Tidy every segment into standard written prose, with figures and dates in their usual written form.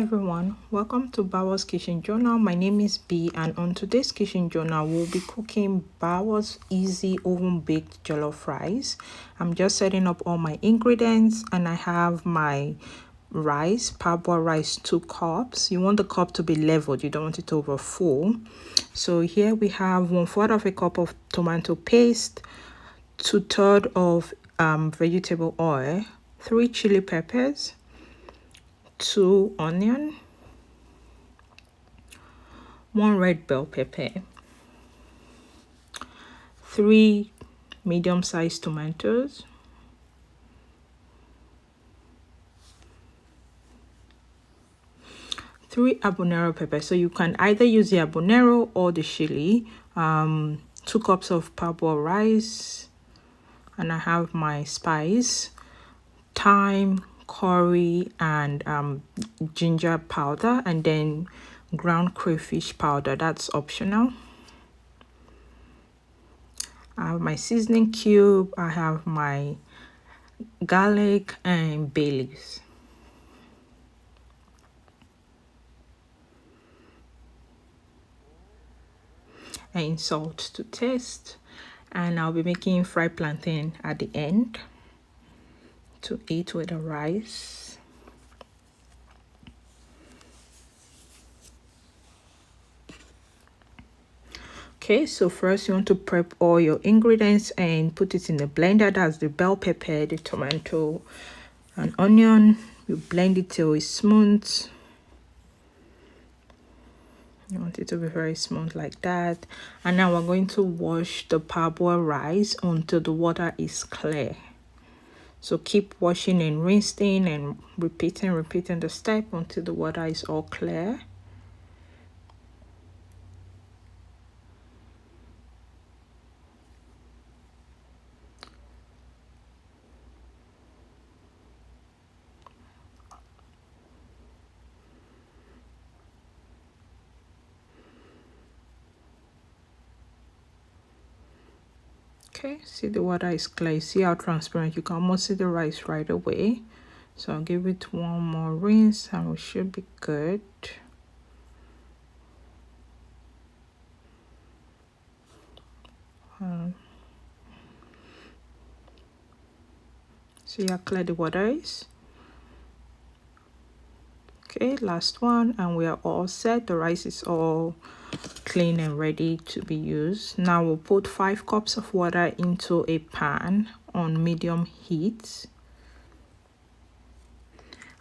everyone, welcome to Bawo's Kitchen Journal. My name is B, and on today's Kitchen Journal we'll be cooking Bawo's easy oven baked jollof rice. I'm just setting up all my ingredients, and I have my rice, parboiled rice, 2 cups. You want the cup to be leveled, you don't want it to overfull. So here we have 1/4 of a cup of tomato paste, 2/3 of vegetable oil, 3 chili peppers, 2 onion, 1 red bell pepper, 3 medium-sized tomatoes, 3 habanero peppers. So you can either use the habanero or the chili. 2 cups of parboiled rice, and I have my spice, thyme, curry, and ginger powder, and then ground crayfish powder. That's optional. I have my seasoning cube, I have my garlic and bay leaves. And salt to taste. And I'll be making fried plantain at the end to eat with the rice. Okay, so first you want to prep all your ingredients and put it in the blender. That's the bell pepper, the tomato, and onion. You blend it till it's smooth. You want it to be very smooth like that. And now we're going to wash the parboiled rice until the water is clear. So keep washing and rinsing and repeating the step until the water is all clear. Okay, see the water is clear. See how transparent? You can almost see the rice right away. So I'll give it one more rinse and we should be good. See how clear the water is? Okay, last one, and we are all set. The rice is all clean and ready to be used. Now we'll put 5 cups of water into a pan on medium heat,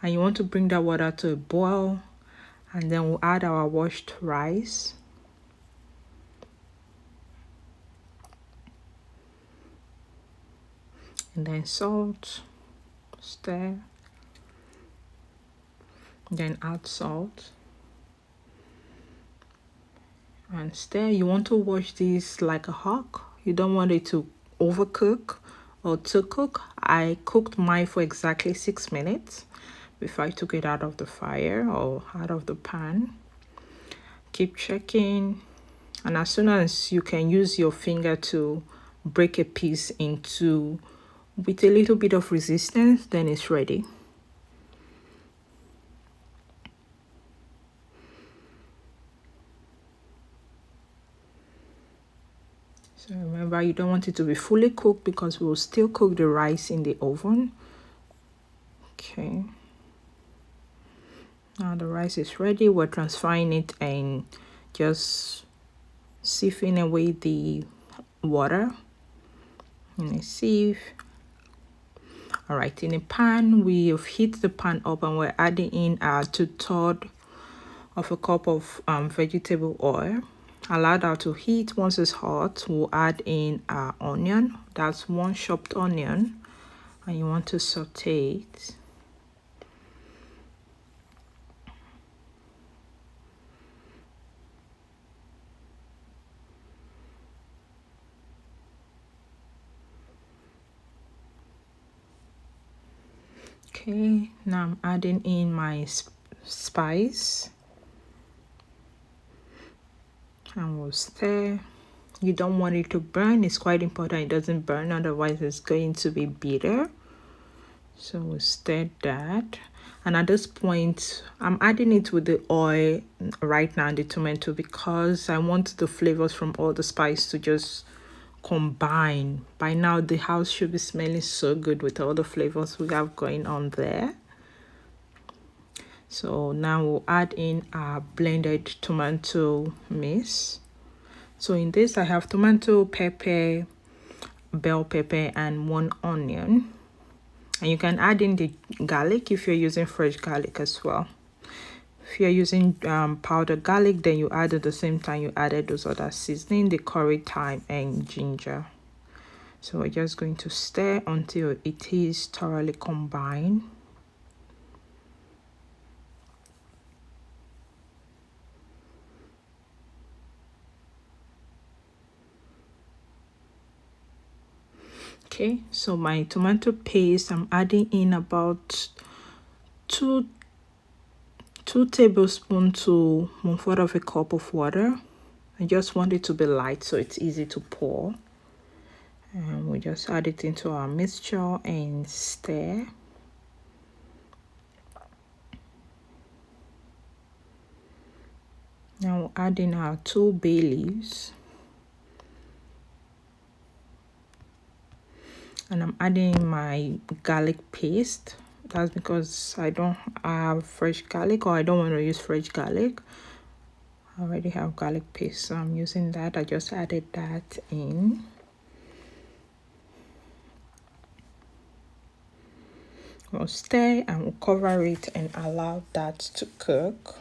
and you want to bring that water to a boil, and then we'll add our washed rice. And then salt, stir, then add salt and stir. You want to wash this like a hawk. You don't want it to overcook or to cook. I cooked mine for exactly 6 minutes before I took it out of the fire or out of the pan. Keep checking, and as soon as you can use your finger to break a piece into with a little bit of resistance, then it's ready. So remember, you don't want it to be fully cooked because we'll still cook the rice in the oven. Okay. Now the rice is ready. We're transferring it and just sieving away the water in a sieve. All right, in a pan, we have heated the pan up and we're adding in our 2/3 of a cup of vegetable oil. Allow that to heat. Once it's hot, we'll add in our onion. That's 1 chopped onion, and you want to saute it. Okay, now I'm adding in my spice, and we'll stir. You don't want it to burn. It's quite important it doesn't burn, otherwise it's going to be bitter. So we'll stir that. And at this point, I'm adding it with the oil right now, the tomato, because I want the flavors from all the spice to just combine. By now, the house should be smelling so good with all the flavors we have going on there. So now we'll add in our blended tomato mix. So in this, I have tomato, pepper, bell pepper, and 1 onion. And you can add in the garlic if you're using fresh garlic as well. If you're using powdered garlic, then you add at the same time you added those other seasoning, the curry, thyme, and ginger. So we're just going to stir until it is thoroughly combined. Okay, so my tomato paste, I'm adding in about two tablespoons to 1/4 of a cup of water. I just want it to be light so it's easy to pour. And we just add it into our mixture and stir. Now we'll add in our 2 bay leaves. And I'm adding my garlic paste. That's because I don't have fresh garlic, or I don't want to use fresh garlic. I already have garlic paste, so I'm using that. I just added that in. We'll stir and we'll cover it and allow that to cook.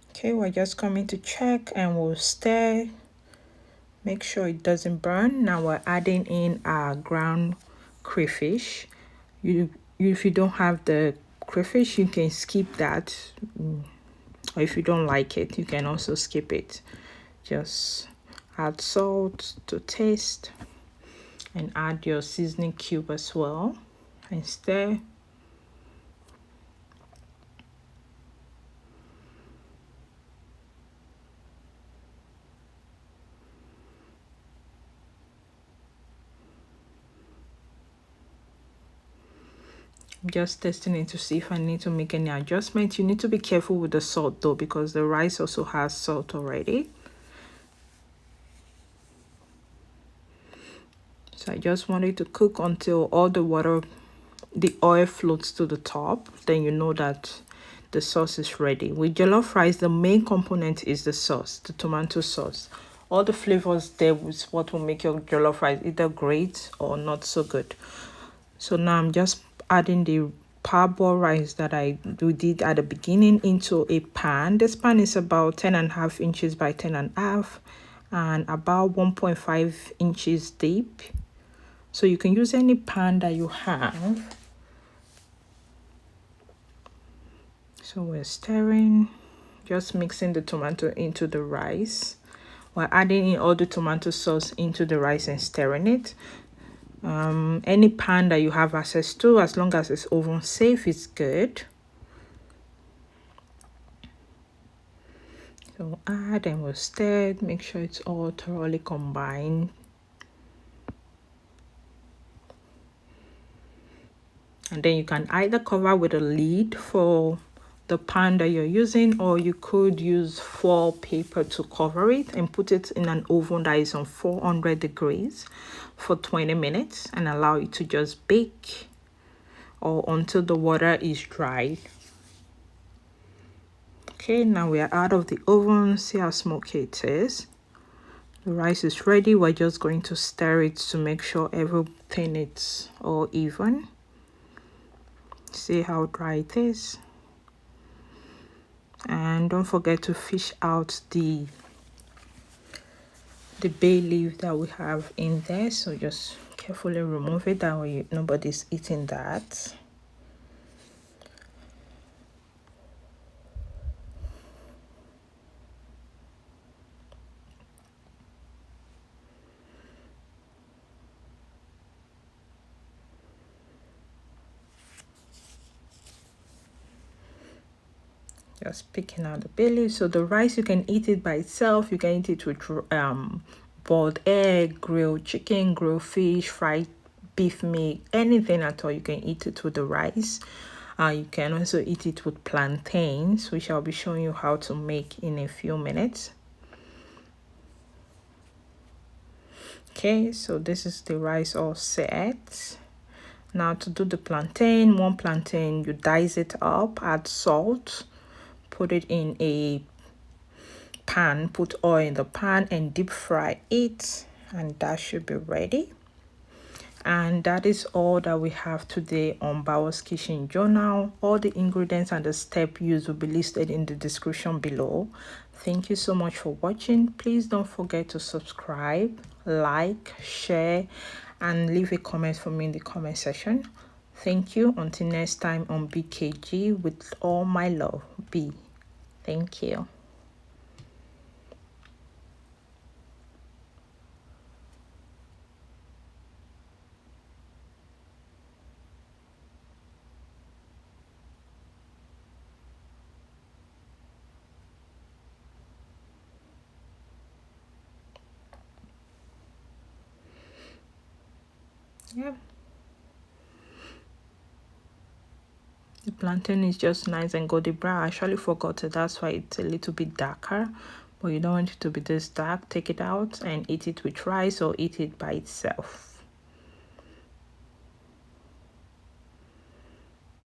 Okay, we're just coming to check and we'll stir. Make sure it doesn't burn. Now we're adding in our ground crayfish. If you don't have the crayfish, you can skip that. Or if you don't like it, you can also skip it. Just add salt to taste and add your seasoning cube as well and stir. I'm just testing it to see if I need to make any adjustments. You need to be careful with the salt though, because the rice also has salt already. So I just want it to cook until all the oil floats to the top. Then you know that the sauce is ready. With jollof rice, the main component is the sauce, the tomato sauce. All the flavors there is what will make your jollof rice either great or not so good. So now I'm just adding the parboiled rice that we did at the beginning into a pan. This pan is about 10.5 inches by 10.5 and about 1.5 inches deep. So you can use any pan that you have. So we're stirring, just mixing the tomato into the rice. We're adding in all the tomato sauce into the rice and stirring it. Any pan that you have access to, as long as it's oven safe, is good. So add and we'll stir, make sure it's all thoroughly combined. And then you can either cover with a lid for the pan that you're using, or you could use foil paper to cover it and put it in an oven that is on 400 degrees for 20 minutes and allow it to just bake or until the water is dry. Okay, now we are out of the oven. See how smoky it is. The rice is ready. We're just going to stir it to make sure everything is all even. See how dry it is. And don't forget to fish out the bay leaf that we have in there. So just carefully remove it, that way nobody's eating that. Just picking out the bay leaf. So the rice, you can eat it by itself, you can eat it with boiled egg, grilled chicken, grilled fish, fried beef meat, anything at all. You can eat it with the rice. You can also eat it with plantains, which I'll be showing you how to make in a few minutes. Okay, so this is the rice all set. Now to do the plantain, one plantain, you dice it up, add salt, put it in a pan, put oil in the pan and deep fry it, and that should be ready. And that is all that we have today on Bawo's Kitchen Journal. All the ingredients and the step used will be listed in the description below. Thank you so much for watching. Please don't forget to subscribe, like, share, and leave a comment for me in the comment section. Thank you. Until next time on BKG, with all my love, B. Thank you. Yeah. The plantain is just nice and golden brown. I actually forgot it. That's why it's a little bit darker. But you don't want it to be this dark. Take it out and eat it with rice or eat it by itself.